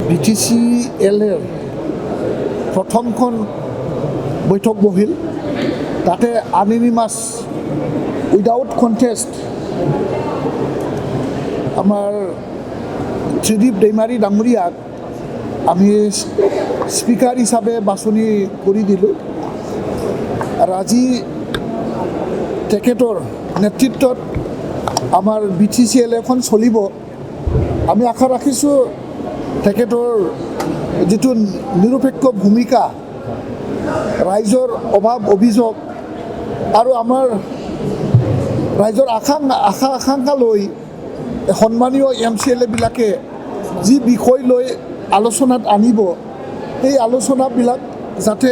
BTCL প্ৰথমখন বৈঠক বহিল তাতে আননিমাছ উইদাউট কণ্টেষ্ট আমাৰ ত্ৰিদীপ দৈমাৰী ডাঙৰীয়াক আমি স্পিকাৰ হিচাপে বাছনি কৰি দিলোঁ আৰু আজি তেখেতৰ নেতৃত্বত আমাৰ BTCL এখন চলিব। আমি আশা ৰাখিছোঁ তেখেতৰ যিটো নিৰপেক্ষ ভূমিকা, ৰাইজৰ অভাৱ অভিযোগ আৰু আমাৰ ৰাইজৰ আশা আকাংক্ষা লৈ সন্মানীয় MCLA বিলাকে যি বিষয় লৈ আলোচনাত আনিব, সেই আলোচনাবিলাক যাতে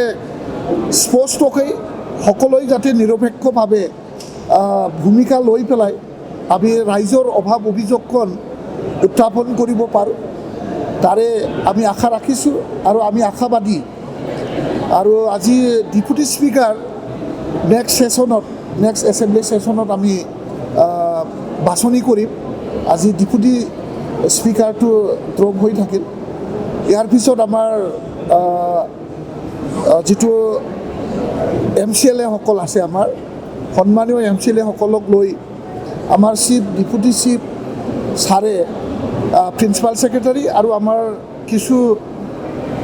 স্পষ্টকৈ সকলোৱে যাতে নিৰপেক্ষভাৱে ভূমিকা লৈ পেলাই আমি ৰাইজৰ অভাৱ অভিযোগখন উত্থাপন কৰিব পাৰোঁ, তাৰে আমি আশা ৰাখিছোঁ আৰু আমি আশাবাদী। আৰু আজি ডেপুটি স্পিকাৰ নেক্সট এছেম্বলি ছেশ্যনত আমি বাছনি কৰিম। আজি ডেপুটি স্পিকাৰটো ড্ৰপ হৈ থাকিল। ইয়াৰ পিছত আমাৰ যিটো MCLA সকল আছে, আমাৰ সন্মানীয় MCLA সকলক লৈ আমাৰ ডেপুটি চিফ ছাৰে প্ৰিন্সিপাল ছেক্ৰেটাৰী আৰু আমাৰ কিছু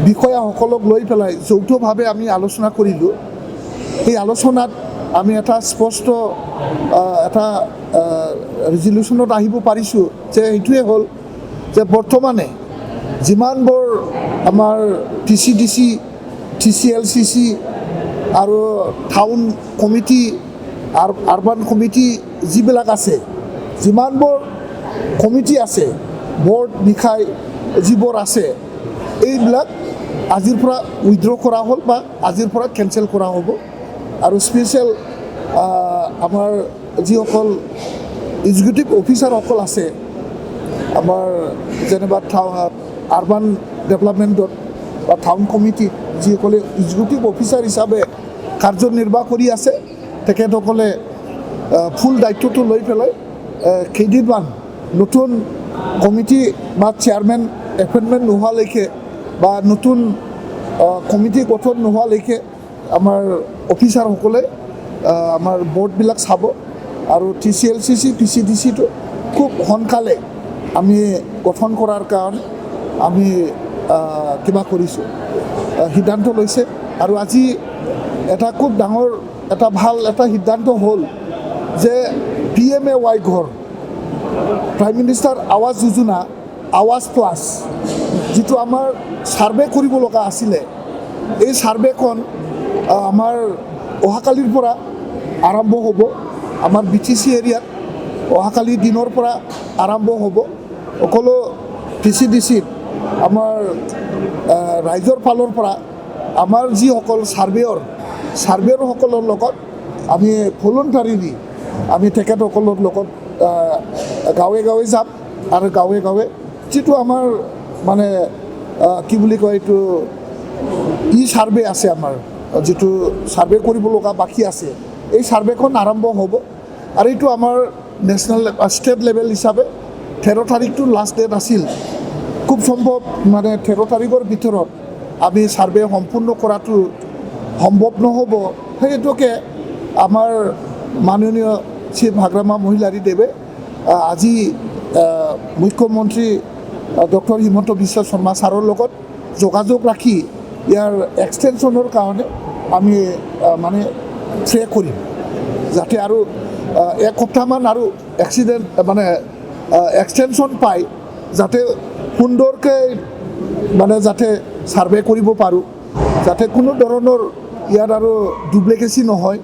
বিষয়াসকলক লৈ পেলাই যৌথভাৱে আমি আলোচনা কৰিলোঁ। সেই আলোচনাত আমি এটা স্পষ্ট এটা ৰিজলিউশ্যনত আহিব পাৰিছোঁ যে এইটোৱে হ'ল যে বৰ্তমানে যিমানবোৰ আমাৰ TCDC, TCLCC আৰু টাউন কমিটি, আৰবান কমিটি যিবিলাক আছে, যিমানবোৰ কমিটি আছে, বৰ্ড নিশাই যিবোৰ আছে, এইবিলাক আজিৰ পৰা উইথড্ৰ কৰা হ'ল বা আজিৰ পৰা কেঞ্চেল কৰা হ'ব। আৰু স্পেচিয়েল আমাৰ যিসকল এক্সিকিউটিভ অফিচাৰসকল আছে, আমাৰ যেনিবা আৰবান ডেভেলপমেণ্টত বা টাউন কমিটিত যিসকলে এক্সিকিউটিভ অফিচাৰ হিচাপে কাৰ্যনিৰ্বাহ কৰি আছে, তেখেতসকলে ফুল দায়িত্বটো লৈ পেলাই কেইদিনমান নতুন কমিটি বা চেয়াৰমেন এপইণ্টমেণ্ট নোহোৱালৈকে বা নতুন কমিটি গঠন নোহোৱালৈকে আমাৰ অফিচাৰসকলে আমাৰ বৰ্ডবিলাক চাব। আৰু TCLCC, TCDCটো খুব সোনকালে আমি গঠন কৰাৰ কাৰণে আমি কিবা কৰিছোঁ, সিদ্ধান্ত লৈছে। আৰু আজি এটা খুব ডাঙৰ এটা ভাল এটা সিদ্ধান্ত হ'ল যে PMAY ঘৰ, প্ৰাইম মিনিষ্টাৰ আৱাস যোজনা, আৱাস প্লাছ, যিটো আমাৰ ছাৰ্ভে কৰিব লগা আছিলে, এই ছাৰ্ভেখন আমাৰ অহাকালিৰ পৰা আৰম্ভ হ'ব। আমাৰ BTC এৰিয়াত অহাকালি দিনৰ পৰা আৰম্ভ হ'ব। সকলো TCDCত আমাৰ ৰাইজৰ ফালৰ পৰা আমাৰ যিসকল ছাৰ্ভেয়ৰসকলৰ লগত আমি ভলুণ্টাৰীলি আমি তেখেতসকলৰ লগত গাঁৱে গাঁৱে যাম আৰু গাঁৱে গাঁৱে যিটো আমাৰ মানে কি বুলি কয়, এইটো ছাৰ্ভে আছে, আমাৰ যিটো ছাৰ্ভে কৰিব লগা বাকী আছে, এই ছাৰ্ভেখন আৰম্ভ হ'ব। আৰু এইটো আমাৰ ষ্টেট লেভেল হিচাপে 13 তাৰিখটো লাষ্ট ডেট আছিল। খুব সম্ভৱ মানে 13 তাৰিখৰ ভিতৰত আমি ছাৰ্ভে সম্পূৰ্ণ কৰাটো সম্ভৱ নহ'ব। সেইটোকে আমাৰ মাননীয় শ্ৰী হাগ্ৰামা মহিলাৰীদেৱে আজি মুখ্যমন্ত্ৰী ডক্টৰ হিমন্ত বিশ্ব শৰ্মা ছাৰৰ লগত যোগাযোগ ৰাখি ইয়াৰ এক্সটেনশ্যনৰ কাৰণে আমি মানে ট্ৰে কৰিম, যাতে আৰু 1 সপ্তাহমান আৰু এক্সটেনশ্যন পায়, যাতে সুন্দৰকৈ মানে যাতে ছাৰ্ভে কৰিব পাৰোঁ, যাতে কোনো ধৰণৰ ইয়াত আৰু ডুপ্লিকেচি নহয়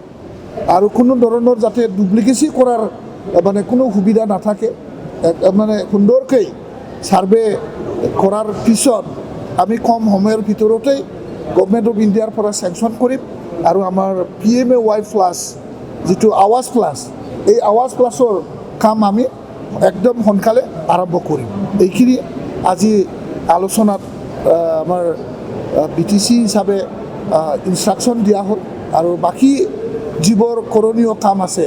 আৰু কোনো ধৰণৰ যাতে ডুপ্লিকেচি কৰাৰ মানে কোনো সুবিধা নাথাকে। মানে সুন্দৰকৈ ছাৰ্ভে কৰাৰ পিছত আমি কম সময়ৰ ভিতৰতেই গভৰ্ণমেণ্ট অফ ইণ্ডিয়াৰ পৰা চেংচন কৰিম আৰু আমাৰ PMAY প্লাছ যিটো আৱাজ প্লাছ, এই আৱাজ প্লাছৰ কাম আমি একদম সোনকালে আৰম্ভ কৰিম। এইখিনি আজি আলোচনাত আমাৰ BTC হিচাপে ইনষ্ট্ৰাকশ্যন দিয়া হ'ল। আৰু বাকী যিবোৰ কৰণীয় কাম আছে,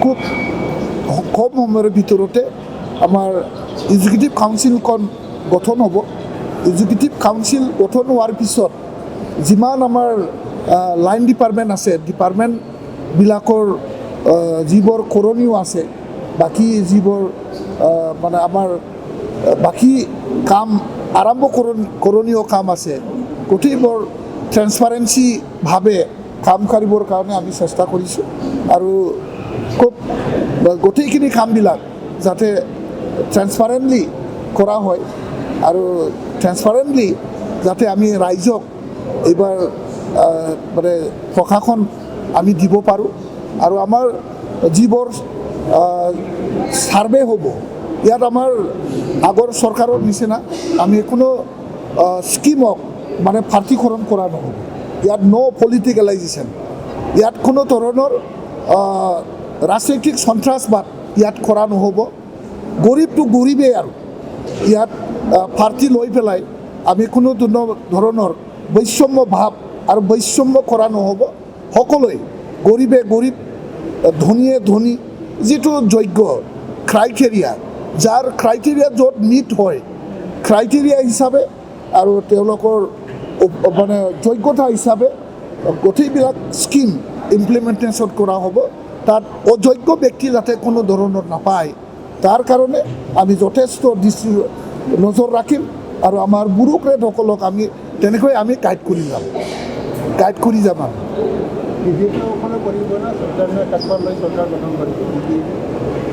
খুব কম সময়ৰ ভিতৰতে আমাৰ এক্সিকিউটিভ কাউন্সিলখন গঠন হ'ব। এক্সিকিউটিভ কাউন্সিল গঠন হোৱাৰ পিছত যিমান আমাৰ লাইন ডিপাৰ্টমেণ্ট আছে, ডিপাৰ্টমেণ্টবিলাকৰ যিবোৰ কৰণীয় আছে, বাকী যিবোৰ মানে আমাৰ বাকী কাম আৰম্ভ কৰণীয় কাম আছে, গোটেইবোৰ ট্ৰেন্সপাৰেঞ্চিভাৱে কাম কৰিবৰ কাৰণে আমি চেষ্টা কৰিছোঁ। আৰু খুব গোটেইখিনি কামবিলাক যাতে ট্ৰেন্সপাৰেণ্টলি কৰা হয় আৰু ট্ৰেন্সপাৰেণ্টলি যাতে আমি ৰাইজক এইবাৰ মানে প্ৰশাসন আমি দিব পাৰোঁ। আৰু আমাৰ যিবোৰ ছাৰ্ভে হ'ব, ইয়াত আমাৰ আগৰ চৰকাৰৰ নিচিনা আমি কোনো স্কিমক মানে প্ৰাৰ্থীকৰণ কৰা নহ'ব। ইয়াত ন' পলিটিকেলাইজেশ্যন, ইয়াত কোনো ধৰণৰ ৰাজনৈতিক সন্ত্ৰাসবাদ ইয়াত কৰা নহ'ব। গৰীবটো গৰীবেই আৰু ইয়াত প্ৰাৰ্থী লৈ পেলাই আমি কোনো ধৰণৰ বৈষম্য ভাৱ আৰু বৈষম্য কৰা নহ'ব। সকলোৱে গৰীবে গৰীব, ধনীয়ে ধনী, যিটো যোগ্য ক্ৰাইটেৰিয়া, যাৰ ক্ৰাইটেৰিয়া য'ত মিট হয়, ক্ৰাইটেৰিয়া হিচাপে আৰু তেওঁলোকৰ মানে যোগ্যতা হিচাপে গোটেইবিলাক স্কিম ইমপ্লিমেণ্টেশ্যন কৰা হ'ব। তাত অযোগ্য ব্যক্তি যাতে কোনো ধৰণৰ নাপায়, তাৰ কাৰণে আমি যথেষ্ট নজৰ ৰাখিম। আৰু আমাৰ ব্যুৰ'ক্ৰেটসকলক আমি তেনেকৈ আমি গাইড কৰি যাম আৰু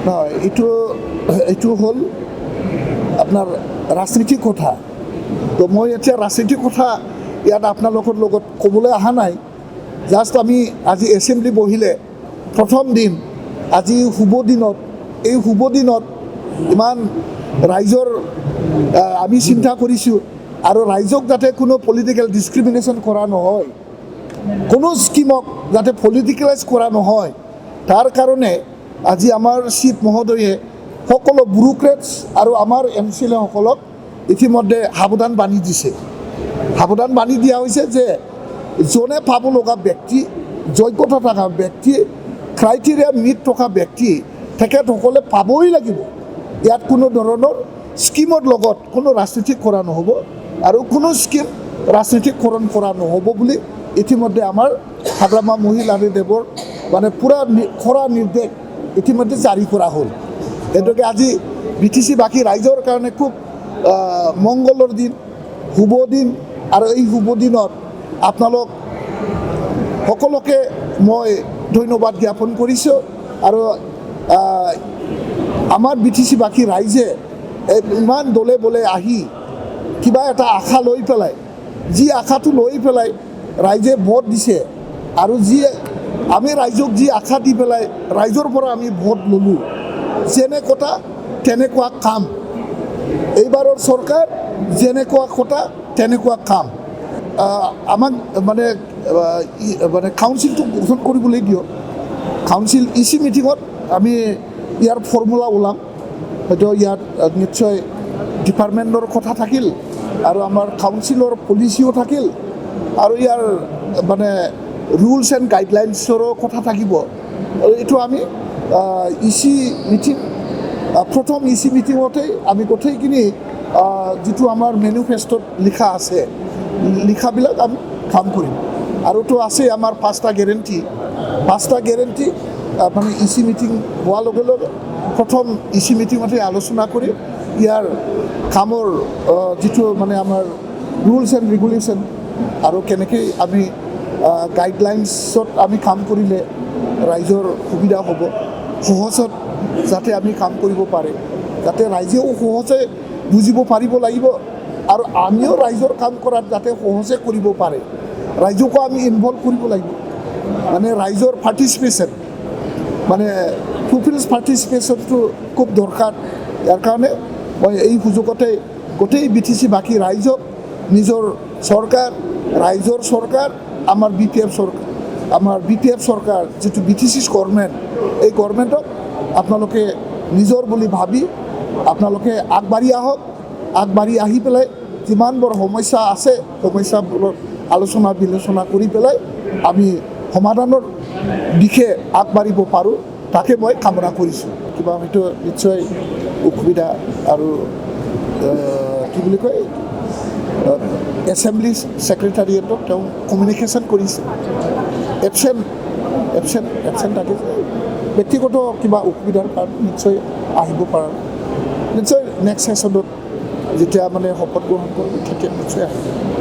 নহয়। এইটো হ'ল আপোনাৰ ৰাজনীতিৰ কথা। তো মই এতিয়া ৰাজনীতিৰ কথা ইয়াত আপোনালোকৰ লগত ক'বলৈ অহা নাই। জাষ্ট আমি আজি এছেম্বলি বহিলে প্ৰথম দিন, আজি শুভ দিনত, এই শুভ দিনত ইমান ৰাইজৰ আমি চিন্তা কৰিছোঁ আৰু ৰাইজক যাতে কোনো পলিটিকেল ডিছক্ৰিমিনেশ্যন কৰা নহয়, কোনো স্কিমক যাতে পলিটিকেলাইজ কৰা নহয়, তাৰ কাৰণে আজি আমাৰ চিফ মহোদয়ে সকলো ব্যুৰ'ক্ৰেটছ আৰু আমাৰ MCLA সকলক ইতিমধ্যে সাৱধান বাণী দিছে। সাৱধান বাণী দিয়া হৈছে যে যোনে পাব লগা ব্যক্তি, যোগ্যতা থকা ব্যক্তি, ক্ৰাইটেৰিয়া মিট থকা ব্যক্তি, তেখেতসকলে পাবই লাগিব। ইয়াত কোনো ধৰণৰ স্কিমৰ লগত কোনো ৰাজনীতি কৰা নহ'ব আৰু কোনো স্কিম ৰাজনীতিকৰণ কৰা নহ'ব বুলি ইতিমধ্যে আমাৰ হাগ্ৰামা মহিলাদেৱৰ মানে পূৰা খৰা নিৰ্দেশ ইতিমধ্যে জাৰি কৰা হ'ল। গতিকে আজি BTC বাকী ৰাইজৰ কাৰণে খুব মংগলৰ দিন, শুভ দিন। আৰু এই শুভ দিনত আপোনালোক সকলোকে মই ধন্যবাদ জ্ঞাপন কৰিছোঁ। আৰু আমাৰ BTC বাকী ৰাইজে ইমান দলে বলে আহি কিবা এটা আশা লৈ পেলাই, যি আশাটো লৈ পেলাই ৰাইজে ভোট দিছে, আৰু যি আমি ৰাইজক যি আশা দি পেলাই ৰাইজৰ পৰা আমি ভোট ল'লোঁ, যেনে কথা তেনেকুৱা কাম। এইবাৰৰ চৰকাৰ যেনেকুৱা কথা তেনেকুৱা কাম। আমাক মানে কাউন্সিলটো গঠন কৰিবলৈ দিয়ক। কাউন্সিল EC মিটিঙত আমি ইয়াৰ ফৰ্মুলা ওলাম। হয়তো ইয়াত নিশ্চয় ডিপাৰ্টমেণ্টৰ কথা থাকিল আৰু আমাৰ কাউন্সিলৰ পলিচিও থাকিল আৰু ইয়াৰ মানে ৰুলছ এণ্ড গাইডলাইনছৰো কথা থাকিব। এইটো আমি EC মিটিং, প্ৰথম EC মিটিঙতেই আমি গোটেইখিনি যিটো আমাৰ মেনিফেষ্টত লিখা আছে, লিখাবিলাক আমি কাম কৰিম। আৰুতো আছে আমাৰ 5টা গেৰেণ্টি মানে EC মিটিং হোৱাৰ লগে লগে প্ৰথম EC মিটিঙতে আলোচনা কৰি ইয়াৰ কামৰ যিটো মানে আমাৰ ৰুলছ এণ্ড ৰেগুলেশ্যন আৰু কেনেকৈ আমি গাইডলাইনছত আমি কাম কৰিলে ৰাইজৰ সুবিধা হ'ব, সহজত যাতে আমি কাম কৰিব পাৰে, যাতে ৰাইজেও সহজে বুজিব পাৰিব লাগিব আৰু আমিও ৰাইজৰ কাম কৰাত যাতে সহজে কৰিব পাৰে, ৰাইজকো আমি ইনভলভ কৰিব লাগিব। মানে ৰাইজৰ পাৰ্টিচিপেশ্যন, মানে পিপলছ পাৰ্টিচিপেশ্যনটো খুব দৰকাৰ। ইয়াৰ কাৰণে মই এই সুযোগতে গোটেই BTC বাকী ৰাইজক নিজৰ চৰকাৰ, ৰাইজৰ চৰকাৰ, আমাৰ BPF চৰকাৰ যিটো BTC গভৰ্ণমেণ্ট, এই গভৰ্ণমেণ্টক আপোনালোকে নিজৰ বুলি ভাবি আপোনালোকে আগবাঢ়ি আহক। আগবাঢ়ি আহি পেলাই যিমানবোৰ সমস্যা আছে, সমস্যাবোৰৰ আলোচনা বিলোচনা কৰি পেলাই আমি সমাধানৰ দিশে আগবাঢ়িব পাৰোঁ, তাকে মই কামনা কৰিছোঁ। কিবা হয়তো নিশ্চয় অসুবিধা আৰু কি বুলি কয় এছেম্বলি ছেক্ৰেটাৰিয়েটক তেওঁ কমিউনিকেশ্যন কৰিছে এবচেণ্ট থাকে ব্যক্তিগত কিবা অসুবিধাৰ কাৰণে নিশ্চয় আহিব পৰা নিশ্চয় নেক্সট ছেশ্যনত যেতিয়া মানে শপত গ্ৰহণ কৰিব তেতিয়া নিশ্চয় আহিব